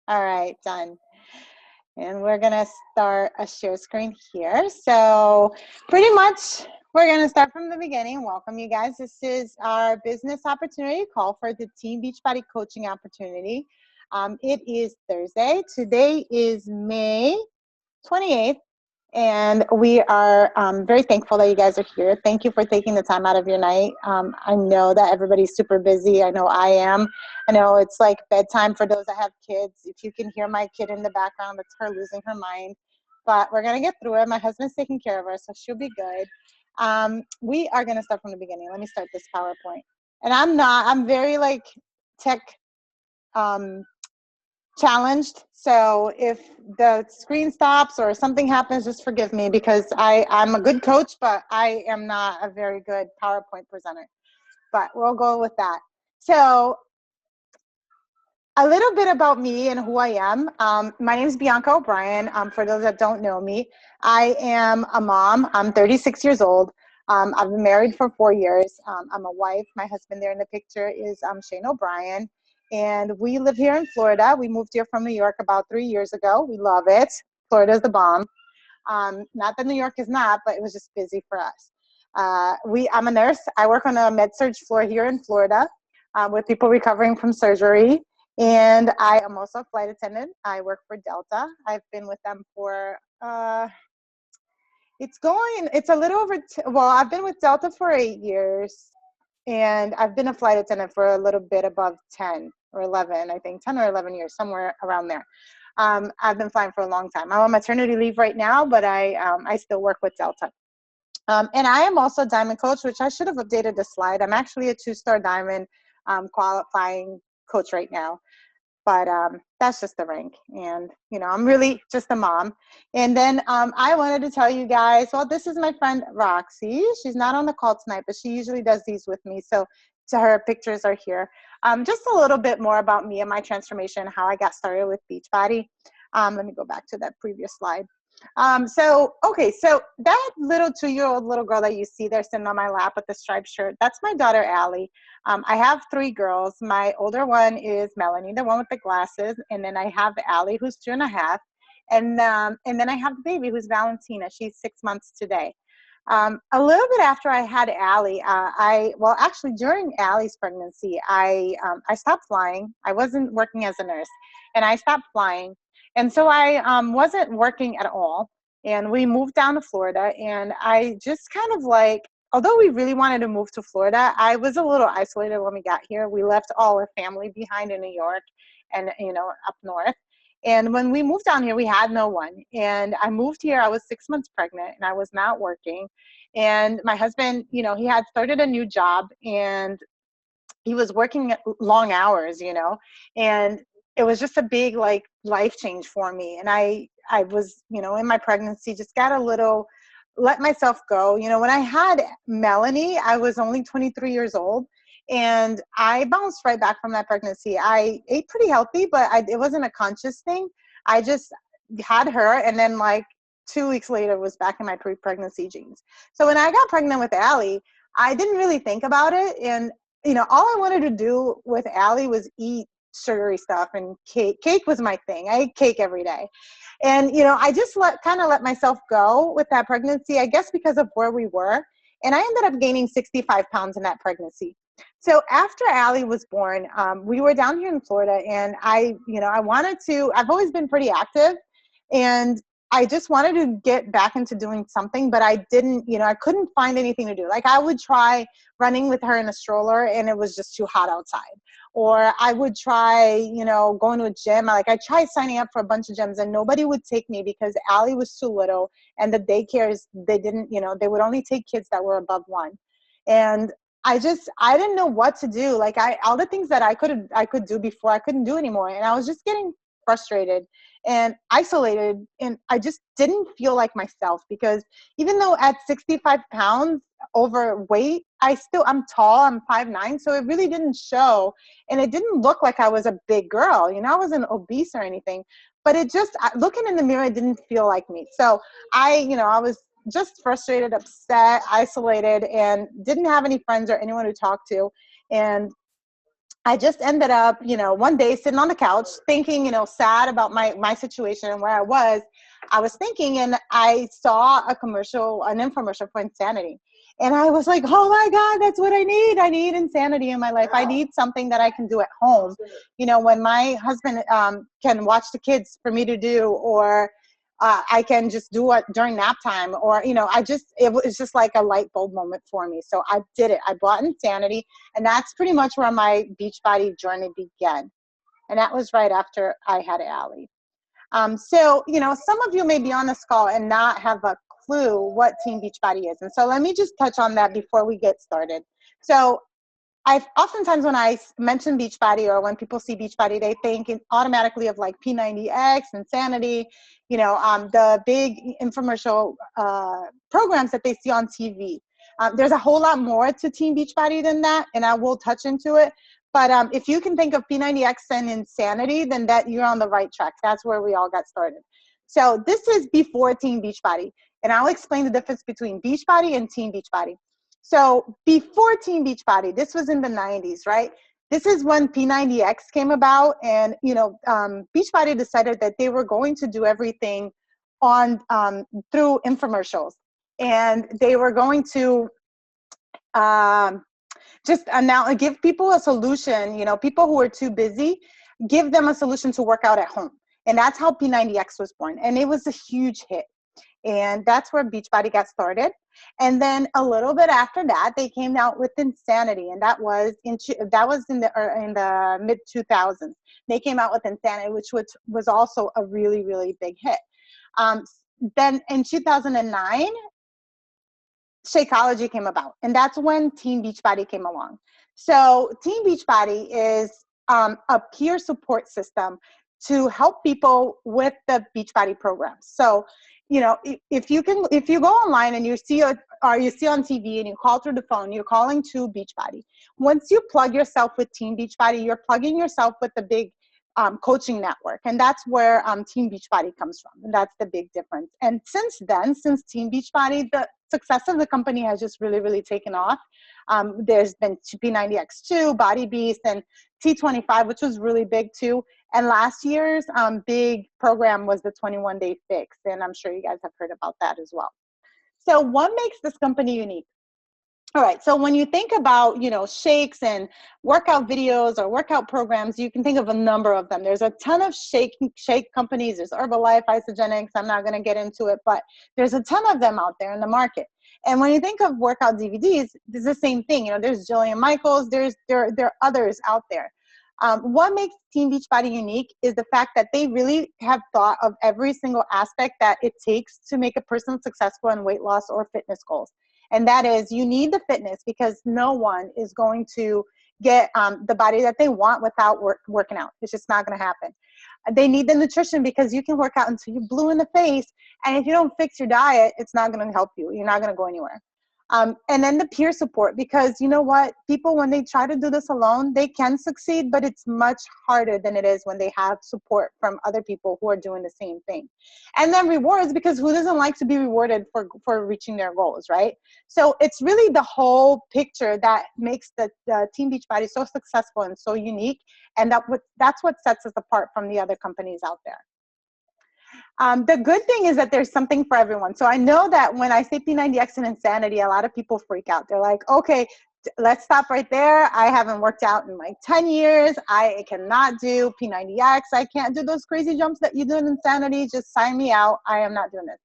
All right, done. And we're gonna start a share screen here. So pretty much we're gonna start from the beginning. Welcome you guys. This is our business opportunity call for the Team Beachbody coaching opportunity. It is Thursday. Today is May 28th. And we are very thankful that you guys are here. Thank you for taking the time out of your night. I know that everybody's super busy. I know I am. I know it's like bedtime for those that have kids. If you can hear my kid in the background, that's her losing her mind. But we're going to get through it. My husband's taking care of her, so she'll be good. We are going to start from the beginning. Let me start this PowerPoint. And I'm very like tech challenged. So if the screen stops or something happens, just forgive me because I'm a good coach, but I am not a very good PowerPoint presenter. But we'll go with that. So a little bit about me and who I am. My name is Bianca O'Brien. For those that don't know me, I am a mom. I'm 36 years old. I've been married for 4 years. I'm a wife. My husband there in the picture is Shane O'Brien. And we live here in Florida. We moved here from New York about 3 years ago. We love it. Florida's the bomb. Not that New York is not, but it was just busy for us. I'm a nurse. I work on a med-surg floor here in Florida with people recovering from surgery. And I am also a flight attendant. I work for Delta. I've been with them for, it's a little over, I've been with Delta for 8 years. And I've been a flight attendant for a little bit above 10 or 11, I think 10 or 11 years, somewhere around there. I've been flying for a long time. I'm on maternity leave right now, but I still work with Delta. And I am also a diamond coach, which I should have updated the slide. I'm actually a 2-star diamond qualifying coach right now. But that's just the rank. And, I'm really just a mom. And then I wanted to tell you guys, well, this is my friend Roxy. She's not on the call tonight, but she usually does these with me. So her pictures are here. Just a little bit more about me and my transformation, how I got started with Beachbody. Let me go back to that previous slide. So that little 2-year-old little girl that you see there sitting on my lap with the striped shirt, that's my daughter, Allie. I have 3 girls. My older one is Melanie, the one with the glasses. And then I have Allie, who's 2.5. And then I have the baby, who's Valentina. She's 6 months today. A little bit after I had Allie, actually during Allie's pregnancy, I stopped flying. I wasn't working as a nurse, and I stopped flying. And so I wasn't working at all. And we moved down to Florida, and I just kind of like, although we really wanted to move to Florida, I was a little isolated when we got here. We left all our family behind in New York and, up north. And when we moved down here, we had no one. And I moved here, I was 6 months pregnant, and I was not working. And my husband, he had started a new job, and he was working long hours, and it was just a big like life change for me. And I was, in my pregnancy, just got a little, let myself go. When I had Melanie, I was only 23 years old, and I bounced right back from that pregnancy. I ate pretty healthy, but it wasn't a conscious thing. I just had her, and then like 2 weeks later was back in my pre-pregnancy jeans. So when I got pregnant with Allie, I didn't really think about it. And all I wanted to do with Allie was eat sugary stuff and cake. Cake was my thing. I ate cake every day. And, I just kind of let myself go with that pregnancy, I guess because of where we were. And I ended up gaining 65 pounds in that pregnancy. So after Allie was born, we were down here in Florida, and I've always been pretty active, and I just wanted to get back into doing something, but I didn't, I couldn't find anything to do. Like I would try running with her in a stroller, and it was just too hot outside. Or I would try, going to a gym. I tried signing up for a bunch of gyms, and nobody would take me because Allie was too little, and the daycares, they didn't, they would only take kids that were above 1. And I didn't know what to do. Like all the things that I could do before, I couldn't do anymore. And I was just getting frustrated and isolated, and I just didn't feel like myself, because even though at 65 pounds overweight, I'm tall, I'm 5'9", so it really didn't show, and it didn't look like I was a big girl. I wasn't obese or anything, but it just, looking in the mirror, it didn't feel like me. So I was just frustrated, upset, isolated, and didn't have any friends or anyone to talk to. And I just ended up, one day sitting on the couch thinking, sad about my situation and where I was. I was thinking, and I saw an infomercial for Insanity. And I was like, oh my God, that's what I need. I need insanity in my life. I need something that I can do at home. When my husband can watch the kids for me to do, or I can just do it during nap time, or, it was just like a light bulb moment for me. So I did it. I bought Insanity, and that's pretty much where my Beachbody journey began. And that was right after I had Allie. So, some of you may be on this call and not have a clue what Team Beachbody is. And so let me just touch on that before we get started. So I've oftentimes, when I mention Beachbody, or when people see Beachbody, they think automatically of like P90X, Insanity, the big infomercial programs that they see on TV. There's a whole lot more to Team Beachbody than that, and I will touch into it. But if you can think of P90X and Insanity, then that you're on the right track. That's where we all got started. So this is before Team Beachbody, and I'll explain the difference between Beachbody and Team Beachbody. So before Team Beachbody, this was in the 90s, right? This is when P90X came about, and Beachbody decided that they were going to do everything on through infomercials, and they were going to just now give people a solution. People who are too busy, give them a solution to work out at home, and that's how P90X was born, and it was a huge hit. And that's where Beachbody got started. And then a little bit after that, they came out with Insanity, and that was in the mid 2000s. They came out with Insanity, which was also a really, really big hit. Then in 2009, Shakeology came about, and that's when Team Beachbody came along. So Team Beachbody is a peer support system to help people with the Beachbody program. So, if you go online and you see on TV and you call through the phone, you're calling to Beachbody. Once you plug yourself with Team Beachbody, you're plugging yourself with the big coaching network, and that's where Team Beachbody comes from, and that's the big difference. And since Team Beachbody, the success of the company has just really, really taken off. There's been P90X2, Body Beast, and T25, which was really big too. And last year's big program was the 21-day fix, and I'm sure you guys have heard about that as well. So what makes this company unique? All right, so when you think about, shakes and workout videos or workout programs, you can think of a number of them. There's a ton of shake companies. There's Herbalife, Isagenix. I'm not going to get into it, but there's a ton of them out there in the market. And when you think of workout DVDs, it's the same thing. There's Jillian Michaels. There are others out there. What makes Team Beachbody unique is the fact that they really have thought of every single aspect that it takes to make a person successful in weight loss or fitness goals. And that is, you need the fitness, because no one is going to get the body that they want without working out. It's just not going to happen. They need the nutrition, because you can work out until you're blue in the face, and if you don't fix your diet, it's not going to help you. You're not going to go anywhere. And then the peer support, because you know what? People, when they try to do this alone, they can succeed, but it's much harder than it is when they have support from other people who are doing the same thing. And then rewards, because who doesn't like to be rewarded for reaching their goals, right? So it's really the whole picture that makes the Team Beachbody so successful and so unique. And that's what sets us apart from the other companies out there. The good thing is that there's something for everyone. So I know that when I say P90X and Insanity, a lot of people freak out. They're like, okay, let's stop right there. I haven't worked out in like 10 years. I cannot do P90X. I can't do those crazy jumps that you do in Insanity. Just sign me out. I am not doing this.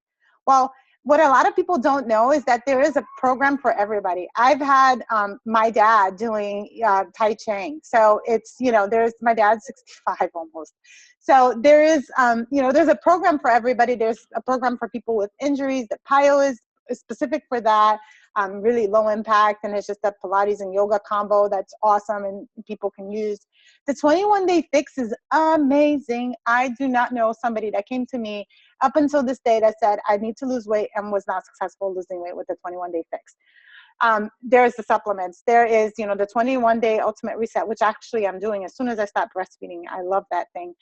Well, what a lot of people don't know is that there is a program for everybody. I've had my dad doing Tai Chi. So it's, there's my dad's 65 almost. So there is, there's a program for everybody. There's a program for people with injuries. The PIO is specific for that, really low impact. And it's just a Pilates and yoga combo that's awesome and people can use. The 21-day fix is amazing. I do not know somebody that came to me up until this day that said, I need to lose weight, and was not successful losing weight with the 21-day fix. There's the supplements. There is, the 21-day ultimate reset, which actually I'm doing as soon as I stop breastfeeding. I love that thing.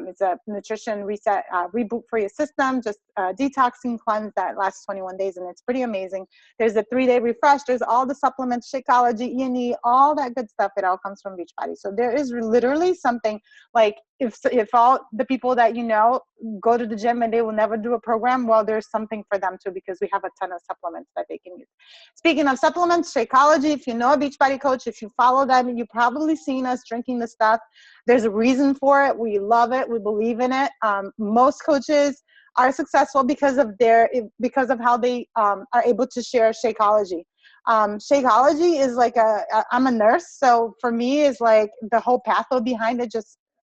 It's a nutrition reset, reboot for your system. Just detoxing cleanse that lasts 21 days, and it's pretty amazing. There's a 3-day refresh. There's all the supplements, Shakeology, E&E, all that good stuff. It all comes from Beachbody. So there is literally something like if all the people that you know go to the gym and they will never do a program, well, there's something for them too, because we have a ton of supplements that they can use. Speaking of supplements, Shakeology, if you know a Beachbody coach, if you follow them, you've probably seen us drinking the stuff. There's a reason for it. We love it. We believe in it. Most coaches are successful because of how they are able to share Shakeology. Shakeology is like I'm a nurse, so for me is like the whole pathway behind it.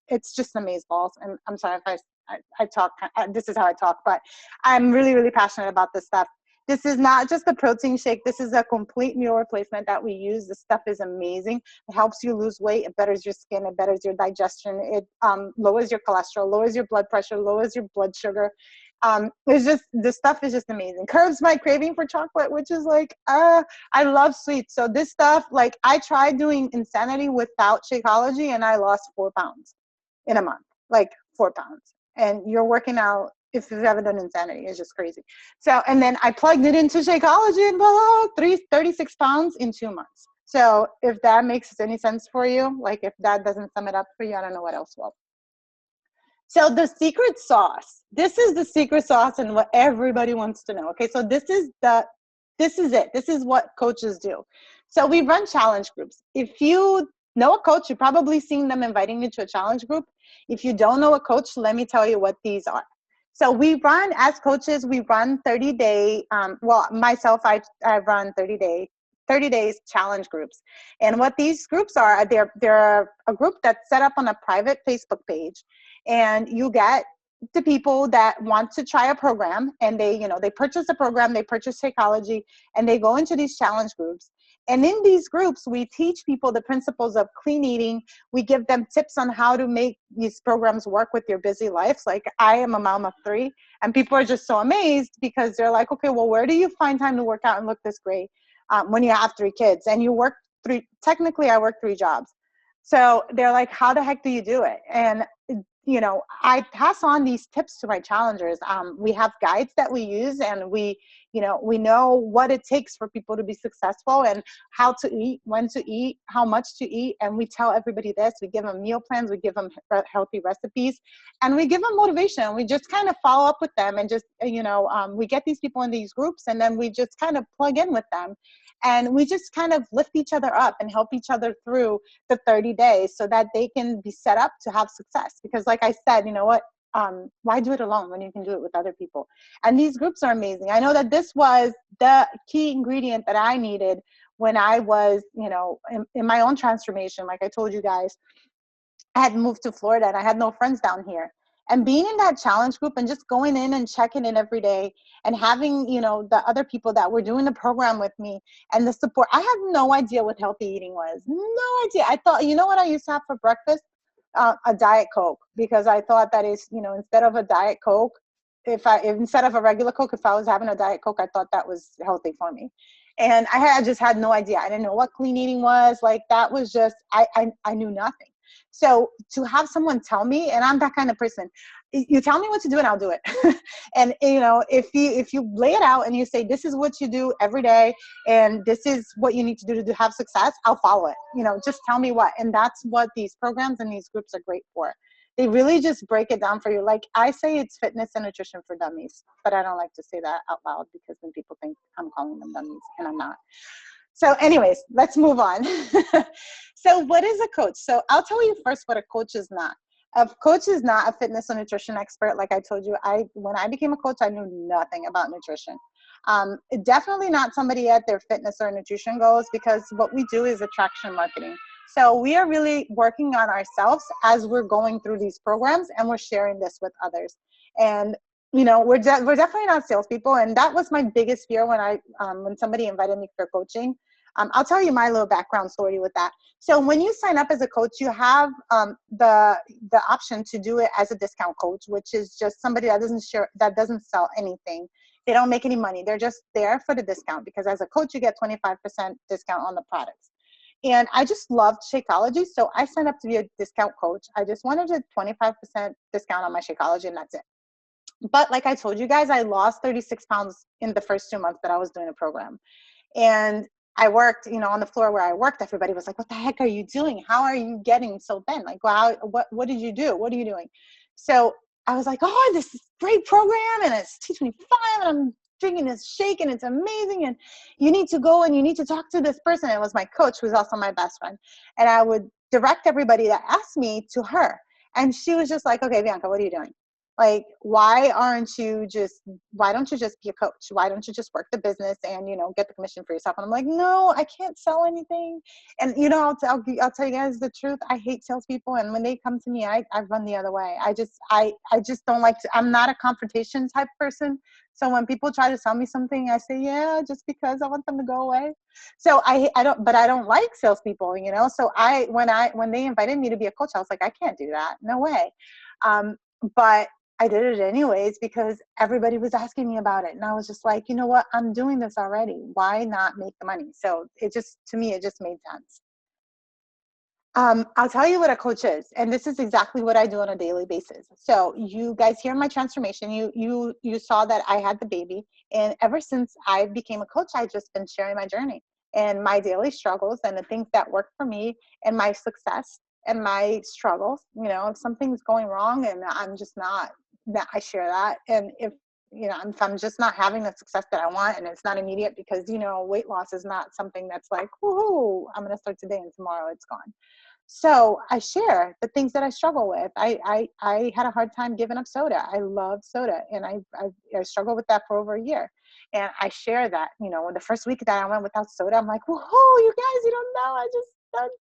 It's just amazeballs. And I'm sorry if I talk. This is how I talk, but I'm really, really passionate about this stuff. This is not just a protein shake. This is a complete meal replacement that we use. The stuff is amazing. It helps you lose weight. It betters your skin. It betters your digestion. It lowers your cholesterol, lowers your blood pressure, lowers your blood sugar. The stuff is just amazing. Curbs my craving for chocolate, which is like, I love sweets. So this stuff, like I tried doing Insanity without Shakeology and I lost 4 pounds in a month, like 4 pounds. And you're working out, if you've ever done Insanity, it's just crazy. So, and then I plugged it into Shakeology and blah, 36 pounds in 2 months. So if that makes any sense for you, like if that doesn't sum it up for you, I don't know what else will. So the secret sauce, this is the secret sauce and what everybody wants to know. Okay, so this is it. This is what coaches do. So we run challenge groups. If you know a coach, you've probably seen them inviting you to a challenge group. If you don't know a coach, let me tell you what these are. So we run, as coaches, we run 30-day, myself, I run 30 days challenge groups. And what these groups are, they're a group that's set up on a private Facebook page. And you get the people that want to try a program, and they purchase a program, they purchase Shakeology, and they go into these challenge groups. And in these groups, we teach people the principles of clean eating. We give them tips on how to make these programs work with your busy lives. Like I am a mom of 3, and people are just so amazed because they're like, okay, well, where do you find time to work out and look this great when you have 3 kids and you work 3, technically I work 3 jobs. So they're like, how the heck do you do it? And I pass on these tips to my challengers. We have guides that we use, and we know what it takes for people to be successful and how to eat, when to eat, how much to eat. And we tell everybody this. We give them meal plans. We give them healthy recipes, and we give them motivation. We just kind of follow up with them and just, we get these people in these groups, and then we just kind of plug in with them. And we just kind of lift each other up and help each other through the 30 days so that they can be set up to have success. Because like I said, you know what, why do it alone when you can do it with other people? And these groups are amazing. I know that this was the key ingredient that I needed when I was, in my own transformation. Like I told you guys, I had moved to Florida and I had no friends down here. And being in that challenge group and just going in and checking in every day and having, the other people that were doing the program with me and the support. I had no idea what healthy eating was. No idea. I thought, you know what I used to have for breakfast? A Diet Coke, because I thought that is, instead of a Diet Coke, instead of a regular Coke, if I was having a Diet Coke, I thought that was healthy for me. And I just had no idea. I didn't know what clean eating was. Like that was just, I knew nothing. So to have someone tell me, and I'm that kind of person, you tell me what to do and I'll do it. And if you lay it out and you say, this is what you do every day and this is what you need to do to have success, I'll follow it. Just tell me what. And that's what these programs and these groups are great for. They really just break it down for you. Like I say, it's fitness and nutrition for dummies, but I don't like to say that out loud because then people think I'm calling them dummies, and I'm not. So anyways, let's move on. So what is a coach? So I'll tell you first what a coach is not. A coach is not a fitness or nutrition expert. Like I told you, when I became a coach, I knew nothing about nutrition. Definitely not somebody at their fitness or nutrition goals, because what we do is attraction marketing. So we are really working on ourselves as we're going through these programs, and we're sharing this with others. And we're definitely not salespeople, and that was my biggest fear when somebody invited me for coaching. I'll tell you my little background story with that. So when you sign up as a coach, you have the option to do it as a discount coach, which is just somebody that doesn't sell anything. They don't make any money. They're just there for the discount, because as a coach, you get 25% discount on the products. And I just loved Shakeology, so I signed up to be a discount coach. I just wanted a 25% discount on my Shakeology, and that's it. But like I told you guys, I lost 36 pounds in the first 2 months that I was doing the program. And I worked, on the floor where I worked, everybody was like, what the heck are you doing? How are you getting so thin? Like, wow, what did you do? What are you doing? So I was like, oh, this is a great program and it's T25 and I'm drinking this shake and it's amazing. And you need to go and you need to talk to this person. It was my coach, who's also my best friend. And I would direct everybody that asked me to her. And she was just like, okay, Bianca, what are you doing? Like, why don't you just be a coach? Why don't you just work the business and, get the commission for yourself? And I'm like, no, I can't sell anything. And, I'll tell you guys the truth. I hate salespeople. And when they come to me, I run the other way. I just don't like to, I'm not a confrontation type person. So when people try to sell me something, I say, yeah, just because I want them to go away. So I don't like salespeople, So when they invited me to be a coach, I was like, I can't do that. No way. But I did it anyways because everybody was asking me about it. And I was just like, you know what? I'm doing this already. Why not make the money? So to me, it just made sense. I'll tell you what a coach is. And this is exactly what I do on a daily basis. So you guys hear my transformation. You saw that I had the baby. And ever since I became a coach, I've just been sharing my journey and my daily struggles and the things that work for me and my success and my struggles. If something's going wrong and I'm just not, that I share that. And if I'm just not having the success that I want and it's not immediate because, weight loss is not something that's like, woohoo, I'm going to start today and tomorrow it's gone. So I share the things that I struggle with. I had a hard time giving up soda. I love soda and I struggled with that for over a year. And I share that, the first week that I went without soda, I'm like, whoa, you guys, you don't know. I just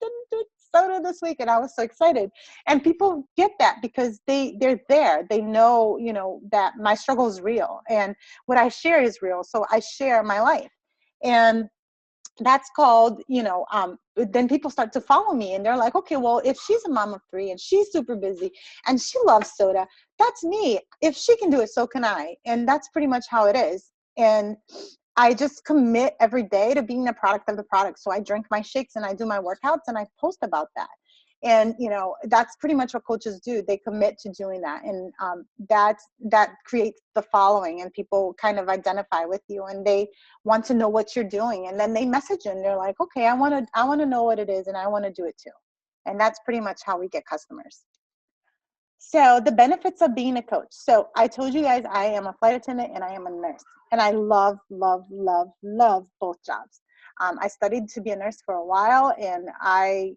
didn't do soda this week. And I was so excited. And people get that because they're there. They know, that my struggle is real and what I share is real. So I share my life. And that's called, then people start to follow me and they're like, okay, well, if she's a mom of 3 and she's super busy and she loves soda, that's me. If she can do it, so can I. And that's pretty much how it is. And I just commit every day to being a product of the product. So I drink my shakes and I do my workouts and I post about that. And, that's pretty much what coaches do. They commit to doing that. And that creates the following and people kind of identify with you and they want to know what you're doing. And then they message you and they're like, okay, I want to know what it is and I want to do it too. And that's pretty much how we get customers. So the benefits of being a coach. So I told you guys I am a flight attendant and I am a nurse. And I love, love, love, love both jobs. I studied to be a nurse for a while and I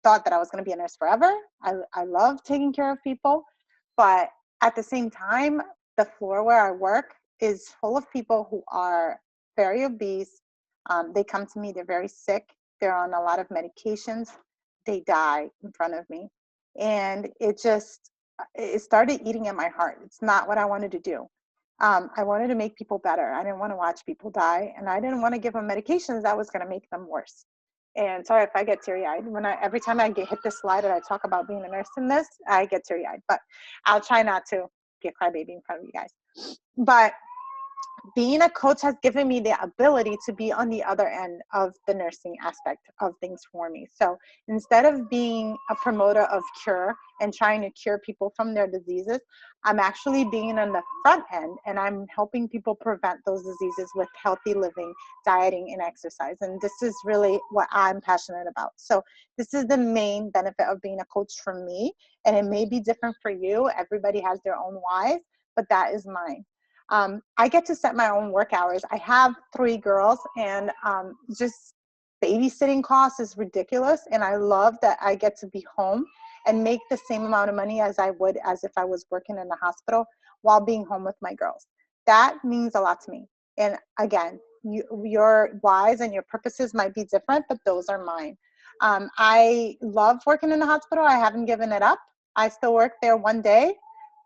thought that I was going to be a nurse forever. I love taking care of people. But at the same time, the floor where I work is full of people who are very obese. They come to me, they're very sick. They're on a lot of medications. They die in front of me. And it started eating at my heart. It's not what I wanted to do. I wanted to make people better. I didn't want to watch people die, and I didn't want to give them medications that was going to make them worse. And sorry if I get teary-eyed. Every time I hit this slide and I talk about being a nurse in this, I get teary-eyed. But I'll try not to be a crybaby in front of you guys. But being a coach has given me the ability to be on the other end of the nursing aspect of things for me. So instead of being a promoter of cure and trying to cure people from their diseases, I'm actually being on the front end and I'm helping people prevent those diseases with healthy living, dieting, and exercise. And this is really what I'm passionate about. So this is the main benefit of being a coach for me. And it may be different for you. Everybody has their own whys, but that is mine. I get to set my own work hours. I have 3 girls and just babysitting costs is ridiculous. And I love that I get to be home and make the same amount of money as I would as if I was working in the hospital while being home with my girls. That means a lot to me. And again, your whys and your purposes might be different, but those are mine. I love working in the hospital. I haven't given it up. I still work there one day.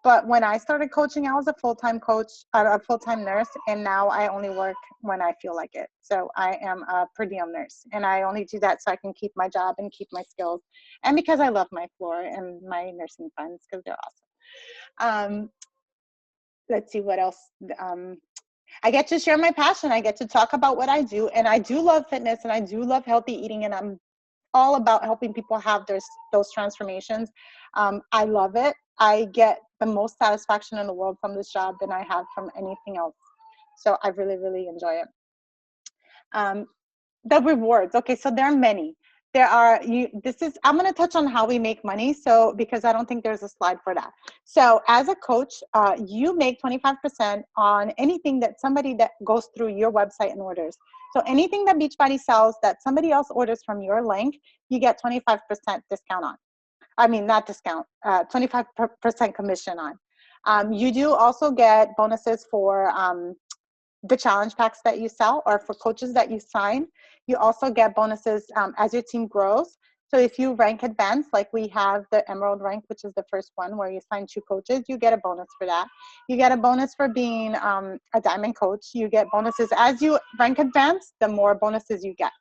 But when I started coaching, I was a full-time coach, a full-time nurse, and now I only work when I feel like it. So I am a per diem nurse, and I only do that so I can keep my job and keep my skills, and because I love my floor and my nursing friends because they're awesome. Let's see what else. I get to share my passion. I get to talk about what I do, and I do love fitness, and I do love healthy eating, and I'm all about helping people have those transformations. I love it. I get the most satisfaction in the world from this job than I have from anything else. So I really, really enjoy it. The rewards. Okay, so there are many. There are I'm going to touch on how we make money, so because I don't think there's a slide for that. So as a coach, you make 25% on anything that somebody that goes through your website and orders. So anything that Beachbody sells that somebody else orders from your link, you get 25% discount on. I mean, not discount, 25% commission on. You do also get bonuses for the challenge packs that you sell, or for coaches that you sign. You also get bonuses as your team grows. So if you rank advanced, like we have the Emerald rank, which is the first one where you sign 2 coaches, you get a bonus for that. You get a bonus for being a diamond coach. You get bonuses as you rank advanced, the more bonuses you get.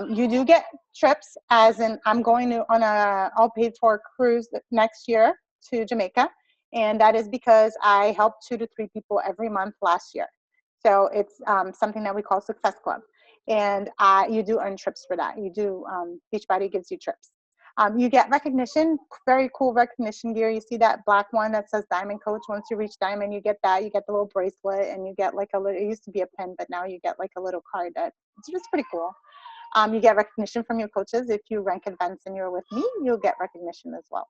You do get trips, as in I'm going on a all paid for cruise next year to Jamaica. And that is because I helped 2 to 3 people every month last year. So it's something that we call Success Club. And you do earn trips for that. You do, Beachbody gives you trips. You get recognition, very cool recognition gear. You see that black one that says Diamond Coach. Once you reach Diamond, you get that. You get the little bracelet, and you get like a little, it used to be a pin, but now you get like a little card that it's just pretty cool. You get recognition from your coaches. If you rank advanced and you're with me, you'll get recognition as well.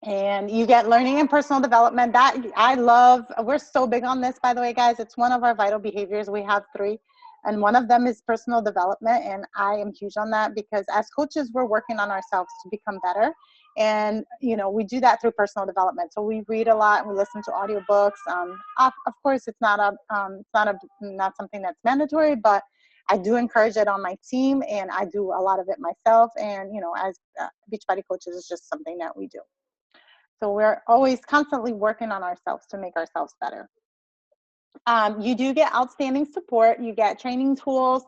And you get learning and personal development. That I love. We're so big on this, by the way, guys. It's one of our vital behaviors. We have 3, and one of them is personal development. And I am huge on that because as coaches, we're working on ourselves to become better. And, you know, we do that through personal development. So we read a lot and we listen to audiobooks. Of course, it's not something that's mandatory, but I do encourage it on my team, and I do a lot of it myself. And, you know, as Beachbody coaches, it's just something that we do. So we're always constantly working on ourselves to make ourselves better. You do get outstanding support. You get training tools.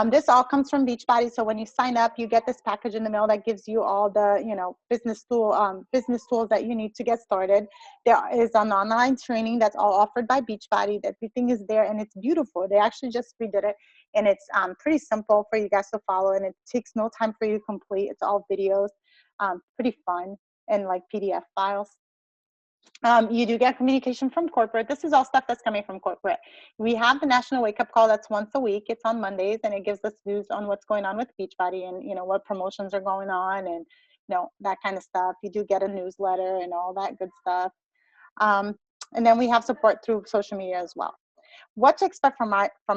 This all comes from Beachbody. So when you sign up, you get this package in the mail that gives you all the, you know, business tools that you need to get started. There is an online training that's all offered by Beachbody. Everything is there, and it's beautiful. They actually just redid it, and it's pretty simple for you guys to follow, and it takes no time for you to complete. It's all videos, pretty fun, and like PDF files. You do get communication from corporate. This is all stuff that's coming from corporate. We have the National Wake Up Call that's once a week. It's on Mondays, and it gives us news on what's going on with Beachbody and, you know, what promotions are going on and, you know, that kind of stuff. You do get a newsletter and all that good stuff. And then we have support through social media as well. What to expect from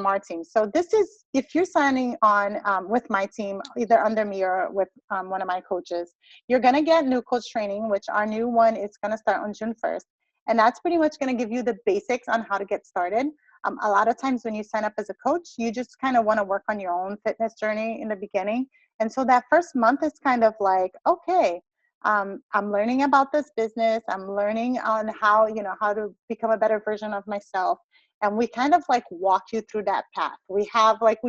our team. So this is, if you're signing on with my team, either under me or with one of my coaches, you're going to get new coach training, which our new one is going to start on June 1st. And that's pretty much going to give you the basics on how to get started. A lot of times when you sign up as a coach, you just kind of want to work on your own fitness journey in the beginning. And so that first month is kind of like, okay, I'm learning about this business. I'm learning on how to become a better version of myself. And we kind of like walk you through that path. We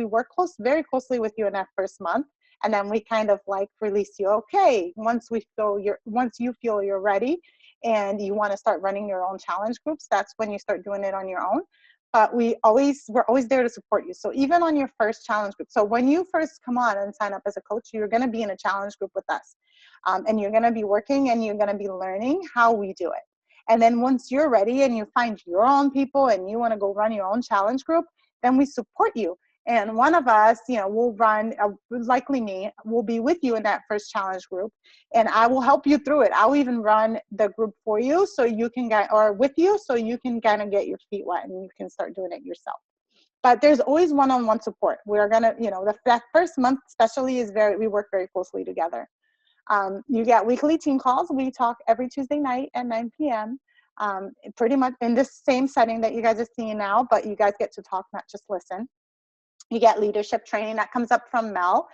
work very closely with you in that first month. And then we kind of like release you. Okay, once you feel you're ready and you want to start running your own challenge groups, that's when you start doing it on your own. But we're always there to support you. So even on your first challenge group. So when you first come on and sign up as a coach, you're going to be in a challenge group with us. And you're going to be working and you're going to be learning how we do it. And then once you're ready and you find your own people and you want to go run your own challenge group, then we support you. And one of us, will run, likely me, will be with you in that first challenge group. And I will help you through it. I'll even run the group for you so you can with you so you can kind of get your feet wet and you can start doing it yourself. But there's always one-on-one support. We're going to, that first month especially we work very closely together. You get weekly team calls. We talk every Tuesday night at 9 p.m. Pretty much in this same setting that you guys are seeing now, but you guys get to talk, not just listen. You get leadership training that comes up from Mel.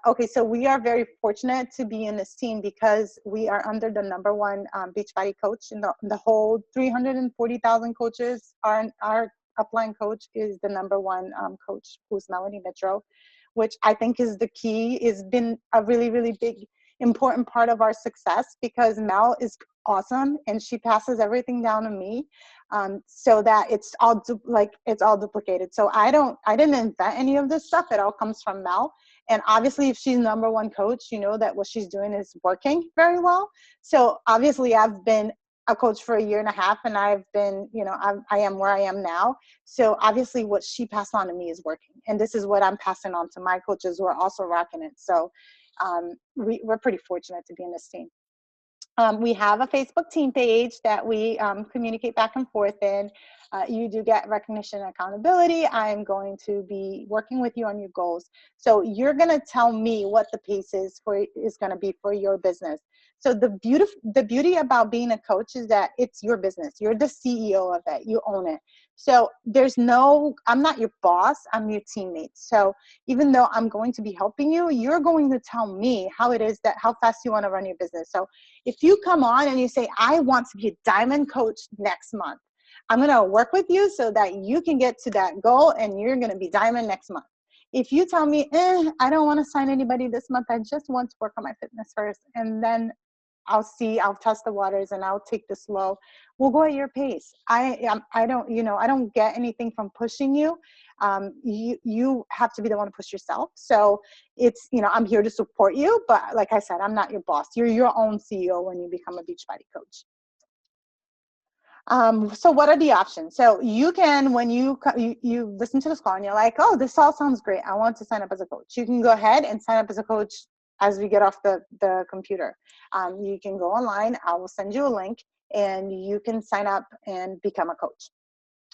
Okay, so we are very fortunate to be in this team because we are under the #1 Beachbody coach in the whole 340,000 coaches. Our upline coach is the #1 coach, who's Melanie Mitro, which I think is the key. Has been a really, really big, important part of our success because Mel is awesome and she passes everything down to me, so that it's all duplicated. So I didn't invent any of this stuff. It all comes from Mel, And obviously, if she's number one coach, you know that what she's doing is working very well. So obviously, I've been a coach for a year and a half, and I've been, I am where I am now. So obviously, what she passed on to me is working, and this is what I'm passing on to my coaches who are also rocking it. So we're pretty fortunate to be in this team. We have a Facebook team page that we communicate back and forth in. You do get recognition and accountability. I'm going to be working with you on your goals. So you're going to tell me what the pace is going to be for your business. So the beauty about being a coach is that it's your business. You're the CEO of it. You own it. So I'm not your boss. I'm your teammate. So even though I'm going to be helping you, you're going to tell me how fast you want to run your business. So if you come on and you say, I want to be a diamond coach next month, I'm going to work with you so that you can get to that goal and you're going to be diamond next month. If you tell me, I don't want to sign anybody this month, I just want to work on my fitness first, and then I'll test the waters and I'll take this slow. We'll go at your pace. I don't get anything from pushing you. You have to be the one to push yourself. So it's, I'm here to support you, but like I said, I'm not your boss. You're your own CEO when you become a Beachbody coach. So what are the options? So you can, when you listen to this call and you're like, oh, this all sounds great, I want to sign up as a coach. You can go ahead and sign up as a coach as we get off the computer. You can go online. I will send you a link and you can sign up and become a coach.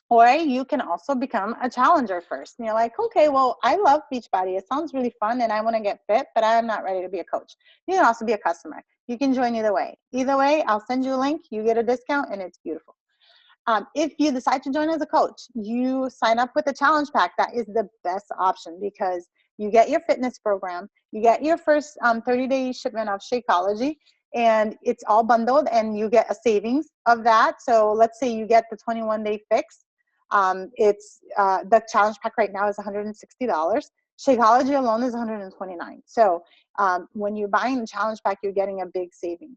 Or you can also become a challenger first. And you're like, okay, well, I love Beachbody. It sounds really fun and I want to get fit, but I'm not ready to be a coach. You can also be a customer. You can join either way. Either way, I'll send you a link. You get a discount and it's beautiful. If you decide to join as a coach, you sign up with a challenge pack. That is the best option because you get your fitness program, you get your first 30-day shipment of Shakeology, and it's all bundled and you get a savings of that. So let's say you get the 21-day fix. It's the challenge pack right now is $160. Shakeology alone is $129. So when you're buying the challenge pack, you're getting a big saving.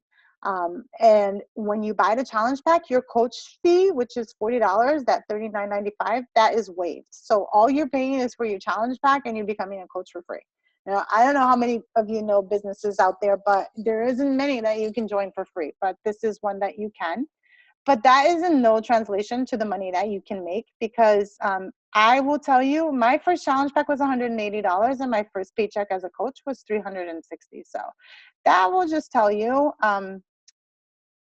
And when you buy the challenge pack, your coach fee, which is $40, that $39.95, that is waived. So all you're paying is for your challenge pack and you're becoming a coach for free. Now, I don't know how many of you know businesses out there, but there isn't many that you can join for free, but this is one that you can. But that is in no translation to the money that you can make because I will tell you, my first challenge pack was $180 and my first paycheck as a coach was $360. So that will just tell you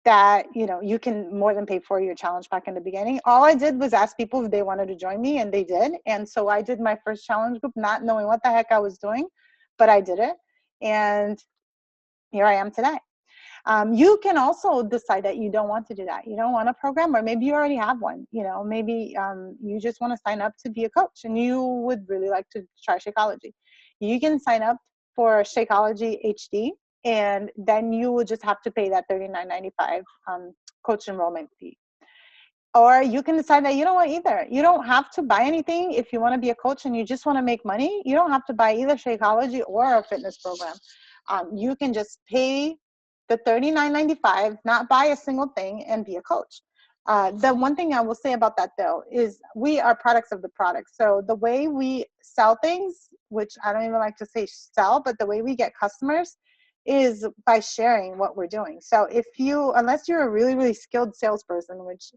that you can more than pay for your challenge pack in the beginning. All I did was ask people if they wanted to join me, and they did. And so I did my first challenge group not knowing what the heck I was doing, but I did it, and here I am today. You can also decide that you don't want to do that. You don't want a program, or maybe you already have one. Maybe you just want to sign up to be a coach and you would really like to try Shakeology. You can sign up for Shakeology HD, and then you will just have to pay that $39.95 coach enrollment fee. Or you can decide that you don't want either. You don't have to buy anything. If you want to be a coach and you just want to make money, you don't have to buy either Shakeology or a fitness program. You can just pay the $39.95, not buy a single thing, and be a coach. The one thing I will say about that, though, is we are products of the product. So the way we sell things, which I don't even like to say sell, but the way we get customers is by sharing what we're doing. So unless you're a really, really skilled salesperson, which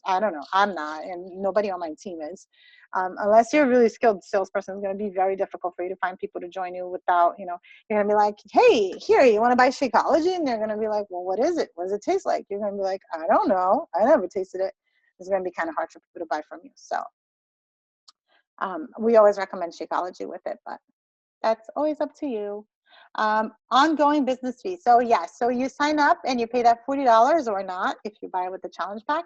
I don't know, I'm not, and nobody on my team is, unless you're a really skilled salesperson, it's going to be very difficult for you to find people to join you without, you're going to be like, hey, here, you want to buy Shakeology? And they're going to be like, well, what is it? What does it taste like? You're going to be like, I don't know. I never tasted it. It's going to be kind of hard for people to buy from you. So we always recommend Shakeology with it, but that's always up to you. Ongoing business fee. So yes, so you sign up and you pay that $40 or not if you buy it with the challenge pack.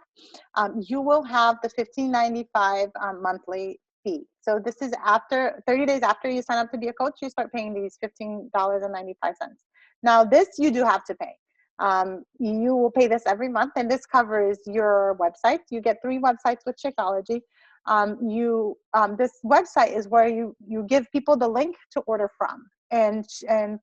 You will have the $15.95 monthly fee. So this is after 30 days after you sign up to be a coach, you start paying these $15.95. Now this you do have to pay. You will pay this every month, and this covers your website. You get 3 websites with Shakeology. This website is where you give people the link to order from. And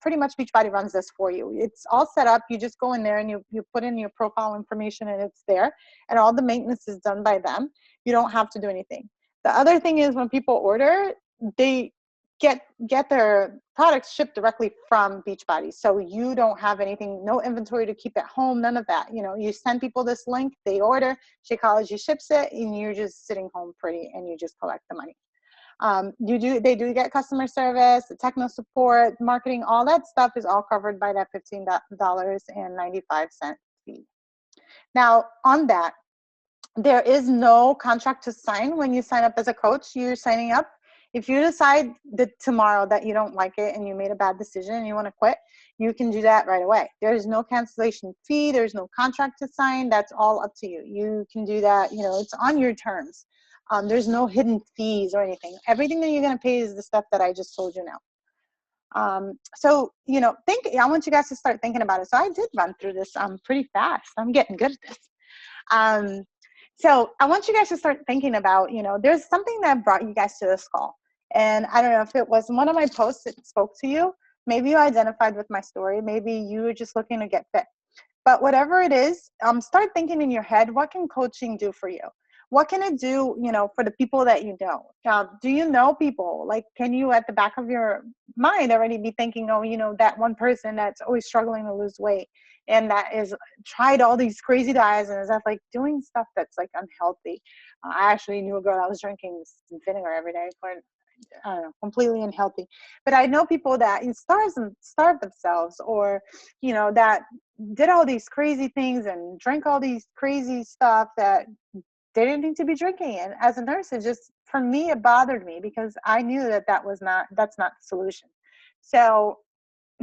pretty much Beachbody runs this for you. It's all set up. You just go in there and you put in your profile information and it's there. And all the maintenance is done by them. You don't have to do anything. The other thing is when people order, they get their products shipped directly from Beachbody. So you don't have anything, no inventory to keep at home, none of that. You know, you send people this link, they order, Shakeology ships it, and you're just sitting home pretty, and you just collect the money. They do get customer service, the techno support, marketing, all that stuff is all covered by that $15.95 fee. Now, on that, there is no contract to sign when you sign up as a coach. You're signing up. If you decide that tomorrow that you don't like it and you made a bad decision and you want to quit, you can do that right away. There's no cancellation fee. There's no contract to sign. That's all up to you. You can do that. You know, it's on your terms. There's no hidden fees or anything. Everything that you're going to pay is the stuff that I just told you now. So, you know, I want you guys to start thinking about it. So I did run through this pretty fast. I'm getting good at this. So I want you guys to start thinking about, you know, there's something that brought you guys to this call. And I don't know if it was one of my posts that spoke to you. Maybe you identified with my story. Maybe you were just looking to get fit. But whatever it is, start thinking in your head, what can coaching do for you? What can it do, you know, for the people that you know? Do you know people? Like, can you at the back of your mind already be thinking, oh, you know, that one person that's always struggling to lose weight and that is tried all these crazy diets and is that like doing stuff that's like unhealthy? I actually knew a girl that was drinking vinegar every day for, I don't know, completely unhealthy. But I know people that starve themselves, or, you know, that did all these crazy things and drank all these crazy stuff that they didn't need to be drinking. And as a nurse, it just, for me, it bothered me because I knew that that's not the solution. So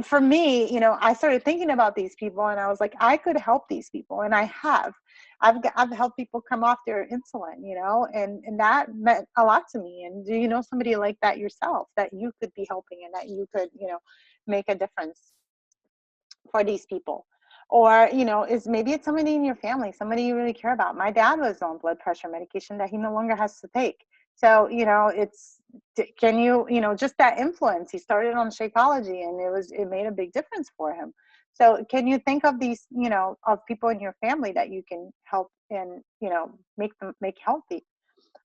for me, you know, I started thinking about these people and I was like, I could help these people. And I have. I've helped people come off their insulin, you know, and that meant a lot to me. And do you know somebody like that yourself that you could be helping and that you could, you know, make a difference for these people? Or, you know, maybe it's somebody in your family, somebody you really care about. My dad was on blood pressure medication that he no longer has to take. So, you know, can you, you know, just that influence, he started on Shakeology and it made a big difference for him. So can you think of these, you know, of people in your family that you can help and, you know, make healthy?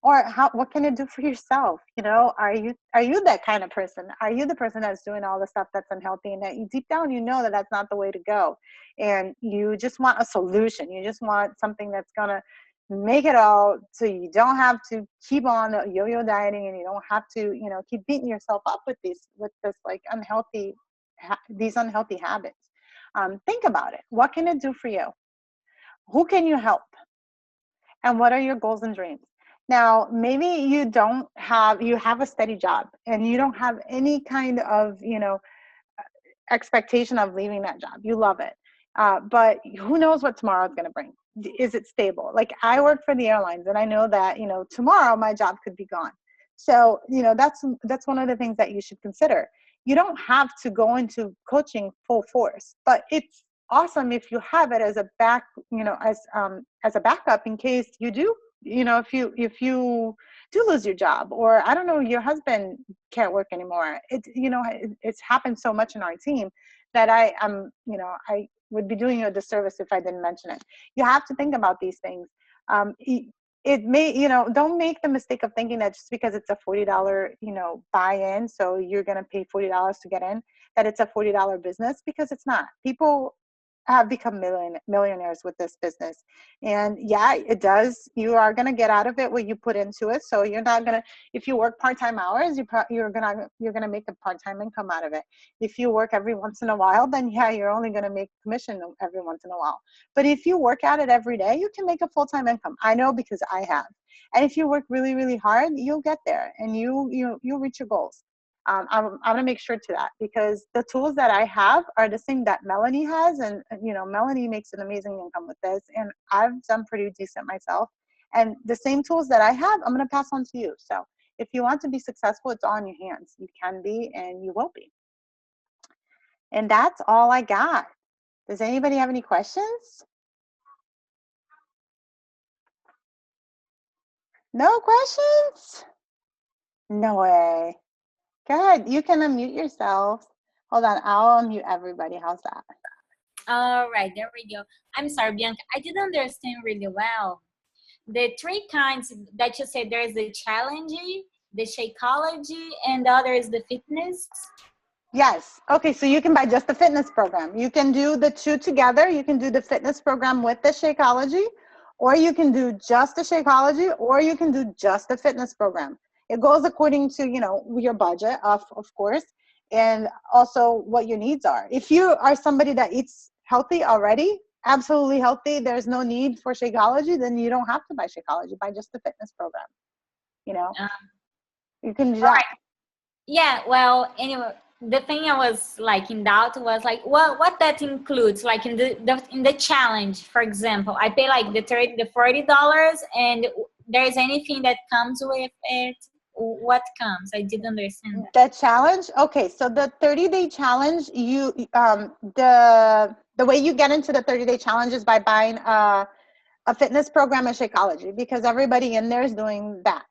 Or what can it do for yourself? You know, are you that kind of person? Are you the person that's doing all the stuff that's unhealthy and that you deep down you know that that's not the way to go, and you just want a solution? You just want something that's gonna make it all so you don't have to keep on yo-yo dieting, and you don't have to, you know, keep beating yourself up with this like these unhealthy habits. Think about it. What can it do for you? Who can you help? And what are your goals and dreams? Now, maybe you have a steady job and you don't have any kind of, you know, expectation of leaving that job. You love it. But who knows what tomorrow is going to bring? Is it stable? Like, I work for the airlines and I know that, you know, tomorrow my job could be gone. So, you know, that's one of the things that you should consider. You don't have to go into coaching full force, but it's awesome if you have it as a as a backup in case you do, you know, if you do lose your job, or I don't know, your husband can't work anymore. It's happened so much in our team that I would be doing you a disservice if I didn't mention it. You have to think about these things. It may, you know, don't make the mistake of thinking that just because it's a $40, you know, buy-in, so you're going to pay $40 to get in, that it's a $40 business, because it's not. People have become millionaires with this business. And yeah, it does. You are going to get out of it what you put into it. So you're not going to, if you work part-time hours, you're going to make a part-time income out of it. If you work every once in a while, then yeah, you're only going to make commission every once in a while. But if you work at it every day, you can make a full-time income. I know, because I have. And if you work really, really hard, you'll get there and you'll reach your goals. I'm going to make sure to that, because the tools that I have are the same that Melanie has. And, you know, Melanie makes an amazing income with this, and I've done pretty decent myself. And the same tools that I have, I'm going to pass on to you. So if you want to be successful, it's all in your hands. You can be, and you will be. And that's all I got. Does anybody have any questions? No questions? No way. Good. You can unmute yourself. Hold on. I'll unmute everybody. How's that? All right, there we go. I'm sorry, Bianca. I didn't understand really well. The three kinds that you said, there's the challenging, the Shakeology and the other is the fitness. Yes. Okay. So you can buy just the fitness program. You can do the two together. You can do the fitness program with the Shakeology, or you can do just the Shakeology, or you can do just the fitness program. It goes according to, your budget, of course, and also what your needs are. If you are somebody that eats healthy already, absolutely healthy, there's no need for Shakeology, then you don't have to buy Shakeology. Buy just the fitness program. You know, Um, you can do all that. right. Yeah. Well, anyway, the thing I was like in doubt was like, what that includes, like in the challenge, for example, I pay like the $40, and there's anything that comes with it. What comes? I didn't understand that. The challenge, okay, so the 30-day challenge, the way you get into the 30-day challenge is by buying a fitness program at Shakeology, because everybody in there is doing that.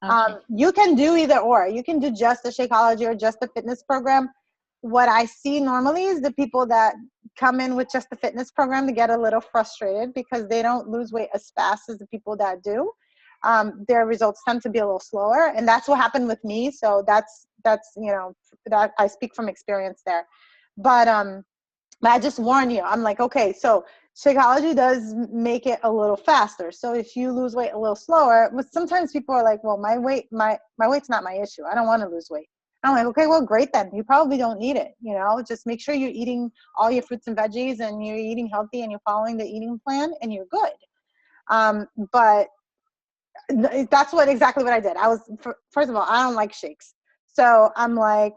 Okay. You can do either or. You can do just the Shakeology or just the fitness program. What I see normally is the people that come in with just the fitness program to get a little frustrated because they don't lose weight as fast as the people that do. Their results tend to be a little slower, and that's what happened with me. So that's that I speak from experience there. But I just warn you. I'm like, okay, so Shakeology does make it a little faster. So if you lose weight a little slower, but sometimes people are like, well, my weight's not my issue. I don't want to lose weight. I'm like, okay, well, great then. You probably don't need it. Just make sure you're eating all your fruits and veggies and you're eating healthy and you're following the eating plan and you're good. But that's exactly what I did. First of all, I don't like shakes. So I'm like,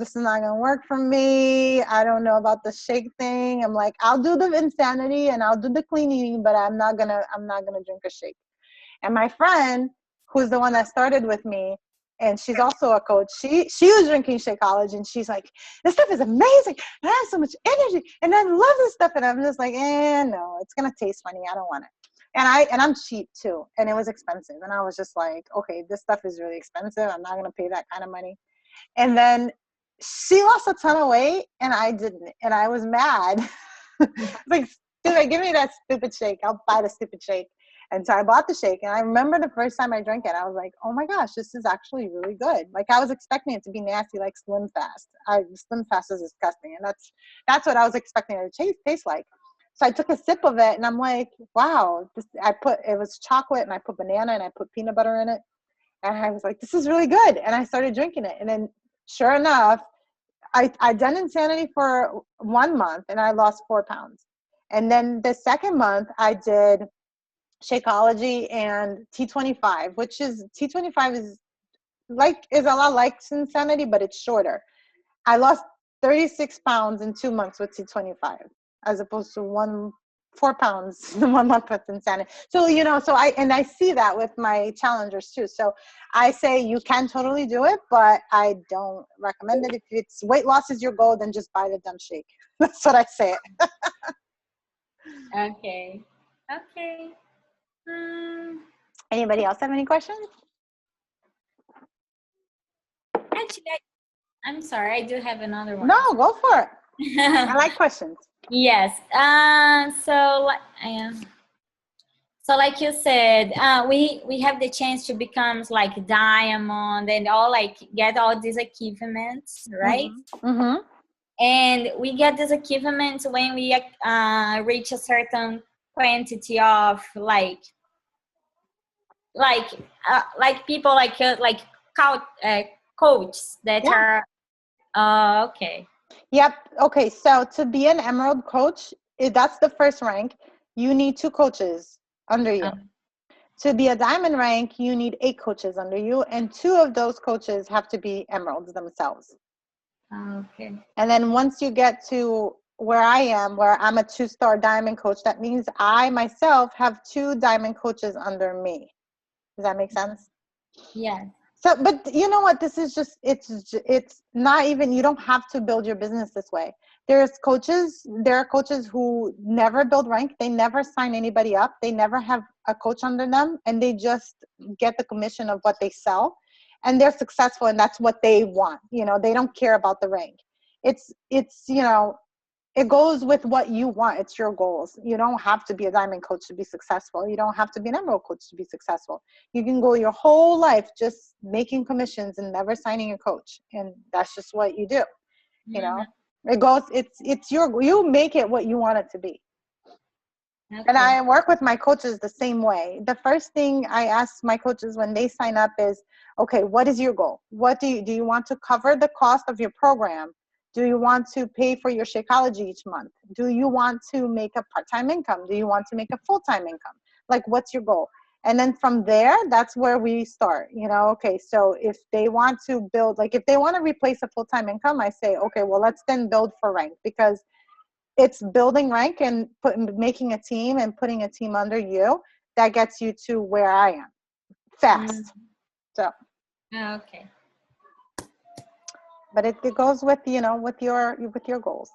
this is not going to work for me. I don't know about the shake thing. I'm like, I'll do the insanity and I'll do the clean eating, but I'm not going to drink a shake. And my friend, who's the one that started with me, and she's also a coach, she was drinking Shakeology, and she's like, this stuff is amazing. And I have so much energy and I love this stuff. And I'm just like, no, it's going to taste funny. I don't want it. And I'm cheap too, and it was expensive. And I was just like, okay, this stuff is really expensive. I'm not going to pay that kind of money. And then she lost a ton of weight and I didn't. And I was mad. Like, stupid, give me that stupid shake. I'll buy the stupid shake. And so I bought the shake. And I remember the first time I drank it, I was like, oh my gosh, this is actually really good. Like, I was expecting it to be nasty, like Slim Fast. Slim Fast is disgusting. And that's what I was expecting it to taste like. So I took a sip of it and I'm like, wow, it was chocolate and I put banana and I put peanut butter in it. And I was like, this is really good. And I started drinking it. And then sure enough, I done Insanity for 1 month and I lost 4 pounds. And then the second month I did Shakeology and T25, which is T25 is a lot like Insanity, but it's shorter. I lost 36 pounds in 2 months with T25, as opposed to 4 pounds in 1 month with Insanity. So, I see that with my challengers too. So I say you can totally do it, but I don't recommend it. If it's weight loss is your goal, then just buy the dumb shake. That's what I say. Okay. Okay. Anybody else have any questions? Actually, I'm sorry. I do have another one. No, go for it. I like questions. Yes. So like you said, we have the chance to become like diamond and all, like get all these achievements, right? Mm-hmm. And we get these achievements when we reach a certain quantity of like people like coaches that Yeah. are okay. Yep. Okay. So to be an Emerald coach, that's the first rank. You need 2 coaches under you. To be a diamond rank, you need 8 coaches under you, and 2 of those coaches have to be emeralds themselves. Okay. And then once you get to where I am, where I'm a 2-star diamond coach, that means I myself have 2 diamond coaches under me. Does that make sense? Yeah. So, but you know what? This is just, it's not even, you don't have to build your business this way. There are coaches who never build rank. They never sign anybody up. They never have a coach under them, and they just get the commission of what they sell, and they're successful, and that's what they want. They don't care about the rank. It's it goes with what you want. It's your goals. You don't have to be a diamond coach to be successful. You don't have to be an emerald coach to be successful. You can go your whole life just making commissions and never signing a coach. And that's just what you do. You know, it goes, it's you make it what you want it to be. Okay. And I work with my coaches the same way. The first thing I ask my coaches when they sign up is, okay, what is your goal? What do you want to cover the cost of your program? Do you want to pay for your Shakeology each month? Do you want to make a part-time income? Do you want to make a full-time income? Like, what's your goal? And then from there, that's where we start. You know, okay, so if they want to build, like if they want to replace a full-time income, I say, okay, well, let's then build for rank, because it's building rank and making a team and putting a team under you that gets you to where I am fast. So Okay. but it goes with, you know, with your goals.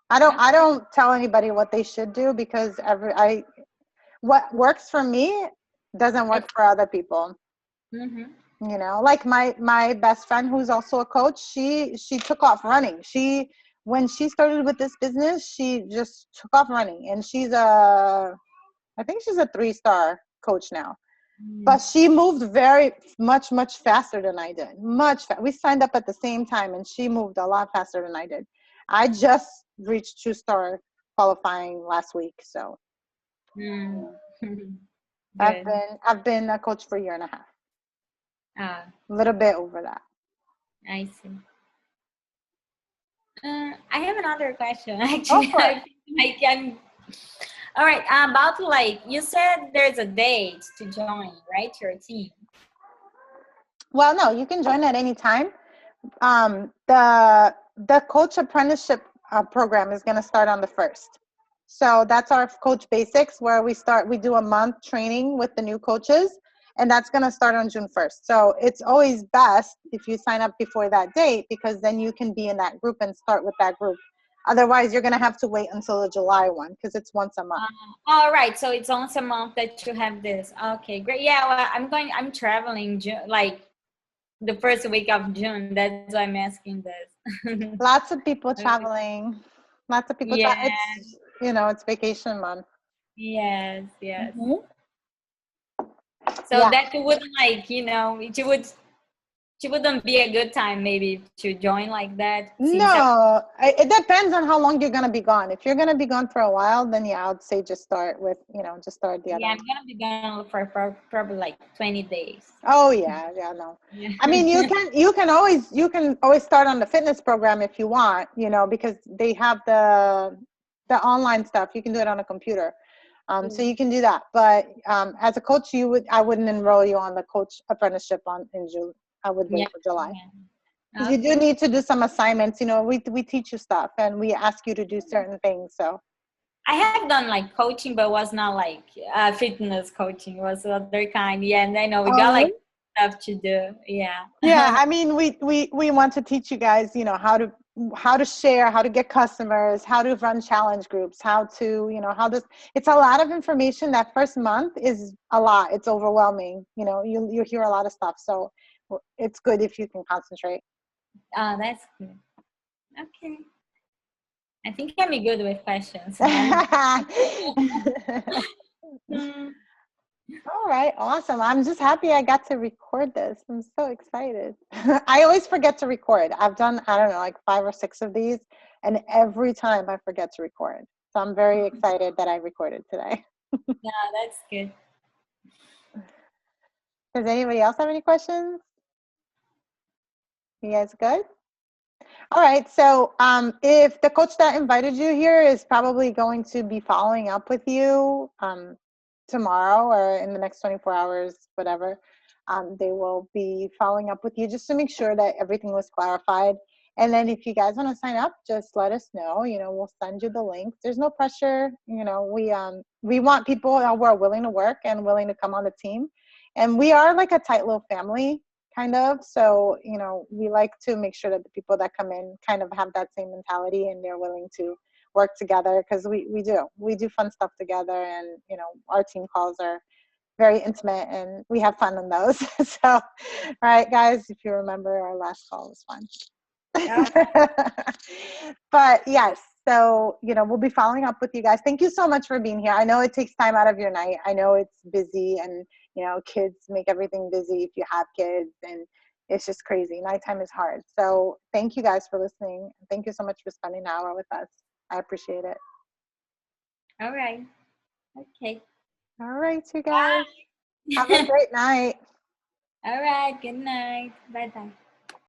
I don't tell anybody what they should do, because what works for me doesn't work for other people. You know, like my best friend, who's also a coach, she took off running. When she started with this business, she just took off running, and I think she's a 3-star coach now. But she moved very much faster than I did. We signed up at the same time, and she moved a lot faster than I did. I just reached 2-star qualifying last week, so I've been a coach for a year and a half. A little bit over that. I see. I have another question, actually. All right. About, like, you said there's a date to join, right? Your team. Well, no, you can join at any time. The coach apprenticeship program is going to start on the 1st. So that's our coach basics, where we do a month training with the new coaches, and that's going to start on June 1st. So it's always best if you sign up before that date, because then you can be in that group and start with that group. Otherwise, you're going to have to wait until the July one, because it's once a month. All right. So it's once a month that you have this. Okay, great. Yeah, well, I'm traveling like the first week of June. That's why I'm asking this. Lots of people traveling. Lots of people. It's, you know, it's vacation month. Yes. So that wouldn't, like, you know, it wouldn't be a good time maybe to join like that. No, it depends on how long you're going to be gone. If you're going to be gone for a while, then I would say just start the other. Yeah, I'm going to be gone for probably like 20 days. Oh yeah, no. Yeah. I mean, you can always start on the fitness program if you want, you know, because they have the online stuff. You can do it on a computer. So you can do that. But as a coach, I wouldn't enroll you on the coach apprenticeship in June. I would wait for July. Because you do need to do some assignments. You know, we teach you stuff, and we ask you to do certain things. So I have done like coaching, but was not like fitness coaching. It was other kind. Yeah, and I know we got like stuff to do. Yeah. Yeah, I mean, we want to teach you guys, you know, how to share, how to get customers, how to run challenge groups, how to, you know, it's a lot of information. That first month is a lot. It's overwhelming. You know, you hear a lot of stuff. So it's good if you can concentrate. Oh, that's good. Okay. I think I'm good with questions. All right, awesome. I'm just happy I got to record this. I'm so excited. I always forget to record. I've done, I don't know, like 5 or 6 of these, and every time I forget to record. So I'm very excited that I recorded today. Yeah, that's good. Does anybody else have any questions? You guys good? All right, so if the coach that invited you here is probably going to be following up with you tomorrow or in the next 24 hours, whatever, they will be following up with you just to make sure that everything was clarified. And then if you guys want to sign up, just let us know. You know, we'll send you the link. There's no pressure. You know, we want people who are willing to work and willing to come on the team. And we are like a tight little family, kind of. So, you know, we like to make sure that the people that come in kind of have that same mentality and they're willing to work together, because we do fun stuff together, and, you know, our team calls are very intimate and we have fun on those. So, all right, guys, if you remember, our last call was fun. Yeah. But yes, So, we'll be following up with you guys. Thank you so much for being here. I know it takes time out of your night. I know it's busy, and, kids make everything busy if you have kids, and it's just crazy. Nighttime is hard. So thank you guys for listening. Thank you so much for spending an hour with us. I appreciate it. All right. Okay. All right, you guys. Have a great night. All right. Good night. Bye-bye.